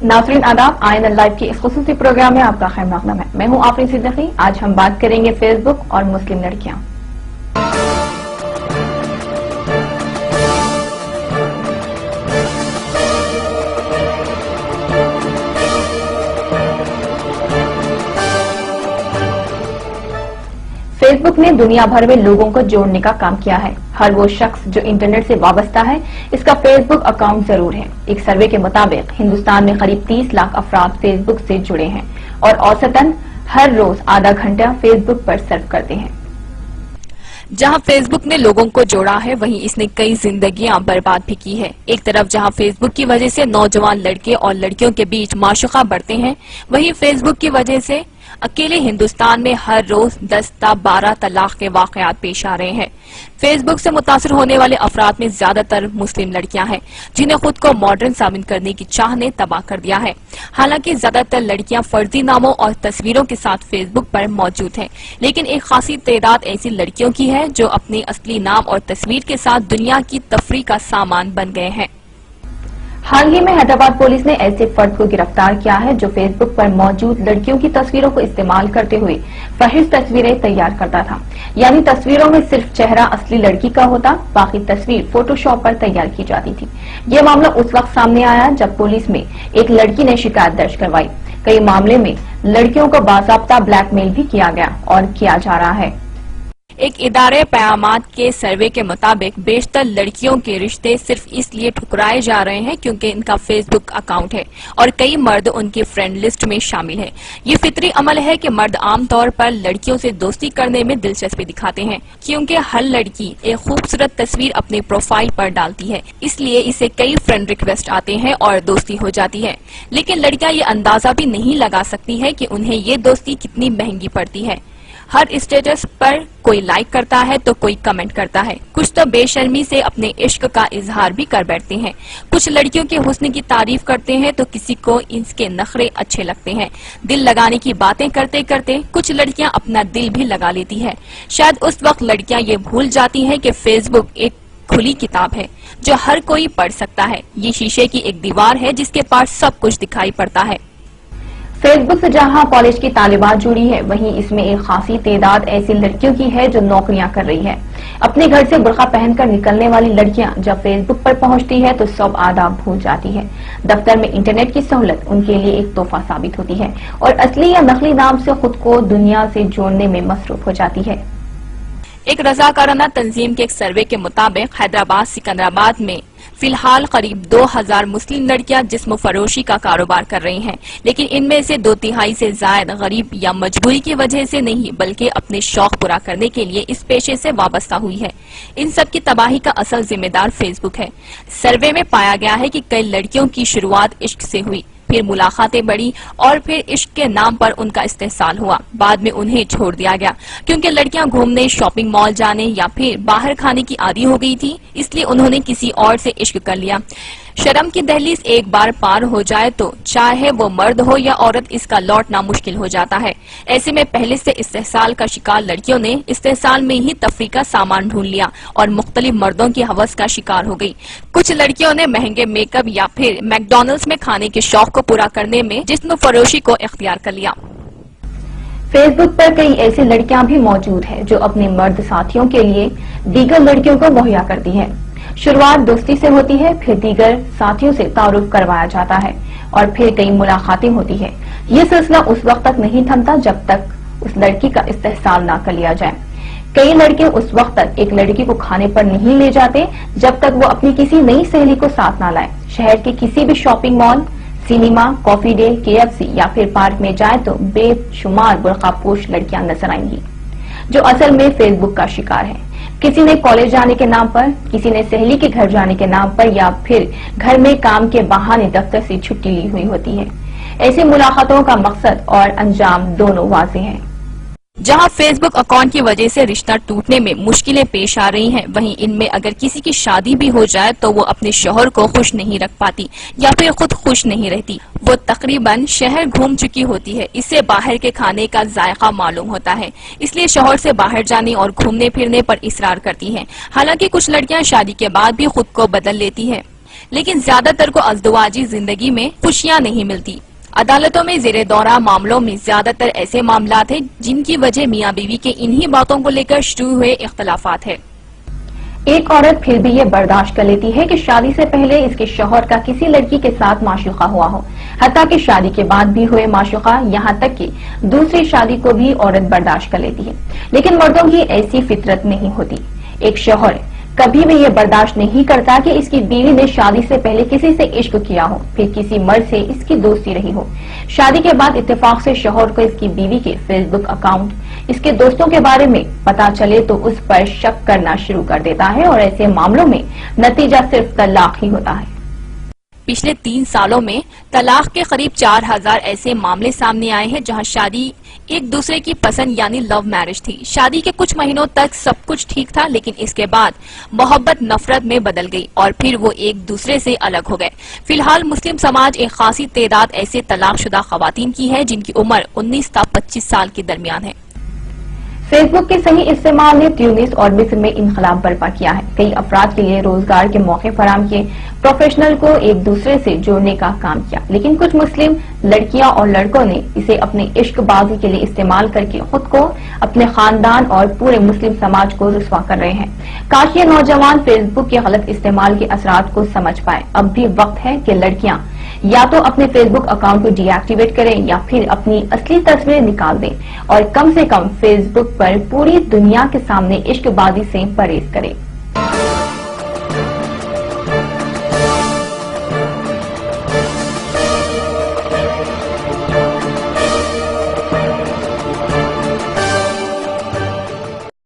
नाज़रीन आदाब, INL live के इस खुसूसी प्रोग्राम में आपका खैर मक़दम है। मैं हूं आफरीन सिद्दीकी। आज हम बात करेंगे फेसबुक और मुस्लिम लड़कियां। फेसबुक ने दुनिया भर में लोगों को जोड़ने का काम किया है। हर वो शख्स जो इंटरनेट से वाबस्ता है, इसका फेसबुक अकाउंट जरूर है। एक सर्वे के मुताबिक हिंदुस्तान में करीब 30 लाख अफराद फेसबुक से जुड़े हैं और औसतन हर रोज आधा घंटा फेसबुक पर सर्फ करते हैं। जहां फेसबुक ने लोगों को जोड़ा है, वहीं इसने कई जिंदगियां बर्बाद भी की है। एक तरफ जहां फेसबुक की वजह से नौजवान लड़के और लड़कियों के बीच माशुका बढ़ते हैं, वहीं फेसबुक की वजह से अकेले हिंदुस्तान में हर रोज 10 से 12 तलाक के वाकयात पेश आ रहे हैं। फेसबुक से मुतासर होने वाले अफराद में ज्यादातर मुस्लिम लड़कियां हैं, जिन्हें खुद को मॉडर्न साबित करने की चाह ने तबाह कर दिया है। हालांकि ज्यादातर लड़कियां फर्जी नामों और तस्वीरों के साथ फेसबुक पर मौजूद हैं, लेकिन एक खासी तादाद ऐसी लड़कियों की है जो अपने असली नाम और तस्वीर के साथ दुनिया की तफरीह का सामान बन गए हैं। हाल ही में हैदराबाद पुलिस ने ऐसे फर्द को गिरफ्तार किया है जो फेसबुक पर मौजूद लड़कियों की तस्वीरों को इस्तेमाल करते हुए फहिश तस्वीरें तैयार करता था। यानी तस्वीरों में सिर्फ चेहरा असली लड़की का होता, बाकी तस्वीर फोटोशॉप पर तैयार की जाती थी। ये मामला उस वक्त सामने आया जब पुलिस में एक लड़की ने शिकायत दर्ज करवाई। कई मामले में लड़कियों को बाज़ाब्ता ब्लैकमेल भी किया गया और किया जा रहा है। एक इदारे पयामात के सर्वे के मुताबिक बेशतर लड़कियों के रिश्ते सिर्फ इसलिए ठुकराए जा रहे हैं क्योंकि इनका फेसबुक अकाउंट है और कई मर्द उनकी फ्रेंड लिस्ट में शामिल है। ये फितरी अमल है कि मर्द आमतौर पर लड़कियों से दोस्ती करने में दिलचस्पी दिखाते हैं, क्योंकि हर लड़की एक खूबसूरत तस्वीर अपने प्रोफाइल पर डालती है, इसलिए इसे कई फ्रेंड रिक्वेस्ट आते हैं और दोस्ती हो जाती है। लेकिन लड़कियां ये अंदाजा भी नहीं लगा सकती है कि उन्हें ये दोस्ती कितनी महंगी पड़ती है। हर स्टेटस पर कोई लाइक करता है तो कोई कमेंट करता है। कुछ तो बेशर्मी से अपने इश्क का इजहार भी कर बैठते हैं। कुछ लड़कियों के हुस्न की तारीफ करते हैं तो किसी को इसके नखरे अच्छे लगते हैं। दिल लगाने की बातें करते करते कुछ लड़कियां अपना दिल भी लगा लेती है। शायद उस वक्त लड़कियां ये भूल जाती हैं कि फेसबुक एक खुली किताब है जो हर कोई पढ़ सकता है। ये शीशे की एक दीवार है जिसके पास सब कुछ दिखाई पड़ता है। फेसबुक से जहां कॉलेज की तालिबात जुड़ी है, वहीं इसमें एक खासी तादाद ऐसी लड़कियों की है जो नौकरियां कर रही है। अपने घर से बुर्का पहनकर निकलने वाली लड़कियां जब फेसबुक पर पहुंचती है तो सब आदाब भूल जाती है। दफ्तर में इंटरनेट की सहूलत उनके लिए एक तोहफा साबित होती है और असली या नकली नाम से खुद को दुनिया से जोड़ने में मसरूफ हो जाती है। एक रजाकाराना तंजीम के एक सर्वे के मुताबिक हैदराबाद सिकंदराबाद में फिलहाल करीब 2000 मुस्लिम लड़कियां जिस्म फरोशी का कारोबार कर रही हैं, लेकिन इनमें से 2/3 से जायद गरीब या मजबूरी की वजह से नहीं बल्कि अपने शौक पूरा करने के लिए इस पेशे से वाबस्ता हुई है। इन सब की तबाही का असल जिम्मेदार फेसबुक है। सर्वे में पाया गया है कि कई लड़कियों की शुरुआत इश्क से हुई, फिर मुलाकातें बढ़ी और फिर इश्क के नाम पर उनका इस्तेहसाल हुआ। बाद में उन्हें छोड़ दिया गया क्योंकि लड़कियां घूमने, शॉपिंग मॉल जाने या फिर बाहर खाने की आदी हो गई थी, इसलिए उन्होंने किसी और से इश्क कर लिया। शर्म की दहलीज एक बार पार हो जाए तो चाहे वो मर्द हो या औरत, इसका लौटना मुश्किल हो जाता है। ऐसे में पहले से इस्तेहसाल का शिकार लड़कियों ने इस्तेहसाल में ही तफरीह का सामान ढूंढ लिया और मुख्तलिफ मर्दों की हवस का शिकार हो गई। कुछ लड़कियों ने महंगे मेकअप या फिर मैकडॉनल्ड्स में खाने के शौक को पूरा करने में जिस्म फरोशी को इख्तियार कर लिया। फेसबुक पर कई ऐसी लड़कियां भी मौजूद है जो अपने मर्द साथियों के लिए दीगर लड़कियों को मुहैया करती है। शुरुआत दोस्ती से होती है, फिर दीगर साथियों से तारुफ करवाया जाता है और फिर कई मुलाकातें होती है। ये सिलसिला उस वक्त तक नहीं थमता जब तक उस लड़की का इस्तेहसाल ना कर लिया जाए। कई लड़के उस वक्त तक एक लड़की को खाने पर नहीं ले जाते जब तक वो अपनी किसी नई सहेली को साथ ना लाए। शहर के किसी भी shopping mall, cinema, coffee day, KFC या फिर पार्क में जाए तो बेशुमार बुर्कापोश लड़कियां नजर आएंगी जो असल में फेसबुक का शिकार है। किसी ने कॉलेज जाने के नाम पर, किसी ने सहेली के घर जाने के नाम पर या फिर घर में काम के बहाने दफ्तर से छुट्टी ली हुई होती है। ऐसी मुलाकातों का मकसद और अंजाम दोनों वाज़ेह हैं। जहां फेसबुक अकाउंट की वजह से रिश्ता टूटने में मुश्किलें पेश आ रही हैं, वहीं इनमें अगर किसी की शादी भी हो जाए तो वो अपने शौहर को खुश नहीं रख पाती या फिर खुद खुश नहीं रहती। वो तकरीबन शहर घूम चुकी होती है, इससे बाहर के खाने का जायका मालूम होता है, इसलिए शौहर से बाहर जाने और घूमने फिरने पर इसरार करती है। हालांकि कुछ लड़कियां शादी के बाद भी खुद को बदल लेती है, لیکن زیادہ تر کو ازدواجی زندگی میں خوشیاں نہیں ملتی۔ عدالتوں میں زیر دورہ معاملوں میں زیادہ تر ایسے معاملات ہیں جن کی وجہ میاں بیوی کے انہی باتوں کو لے کر شروع ہوئے اختلافات ہے۔ ایک عورت پھر بھی یہ برداشت کر لیتی ہے کہ شادی سے پہلے اس کے شوہر کا کسی لڑکی کے ساتھ معشوقہ ہوا ہو، حتیٰ کہ شادی کے بعد بھی ہوئے معشوقہ، یہاں تک کہ دوسری شادی کو بھی عورت برداشت کر لیتی ہے۔ لیکن مردوں کی ایسی فطرت نہیں ہوتی۔ ایک شوہر کبھی بھی یہ برداشت نہیں کرتا کہ اس کی بیوی نے شادی سے پہلے کسی سے عشق کیا ہو، پھر کسی مرد سے اس کی دوستی رہی ہو۔ شادی کے بعد اتفاق سے شوہر کو اس کی بیوی کے فیس بک اکاؤنٹ، اس کے دوستوں کے بارے میں پتا چلے تو اس پر شک کرنا شروع کر دیتا ہے، اور ایسے معاملوں میں نتیجہ صرف طلاق ہی ہوتا ہے۔ پچھلے 3 سالوں میں طلاق کے قریب 4000 ایسے معاملے سامنے آئے ہیں جہاں شادی ایک دوسرے کی پسند یعنی لو میرج تھی۔ شادی کے کچھ مہینوں تک سب کچھ ٹھیک تھا، لیکن اس کے بعد محبت نفرت میں بدل گئی اور پھر وہ ایک دوسرے سے الگ ہو گئے۔ فی الحال مسلم سماج ایک خاصی تعداد ایسے طلاق شدہ خواتین کی ہے جن کی عمر 19 تا 25 سال کے درمیان ہے۔ فیس بک کے صحیح استعمال نے تیونس اور مصر میں انقلاب برپا کیا ہے۔ کئی افراد کے لیے روزگار کے موقع فراہم کیے، پروفیشنل کو ایک دوسرے سے جوڑنے کا کام کیا، لیکن کچھ مسلم لڑکیاں اور لڑکوں نے اسے اپنے عشق بازی کے لیے استعمال کر کے خود کو، اپنے خاندان اور پورے مسلم سماج کو رسوا کر رہے ہیں۔ کاش یہ نوجوان فیس بک کے غلط استعمال کے اثرات کو سمجھ پائے۔ اب بھی وقت ہے کہ لڑکیاں یا تو اپنے فیس بک اکاؤنٹ کو ڈی ایکٹیویٹ کریں یا پھر اپنی اصلی تصویریں نکال دیں اور کم سے کم فیس بک پر پوری دنیا کے سامنے عشق بازی سے پرہیز کریں۔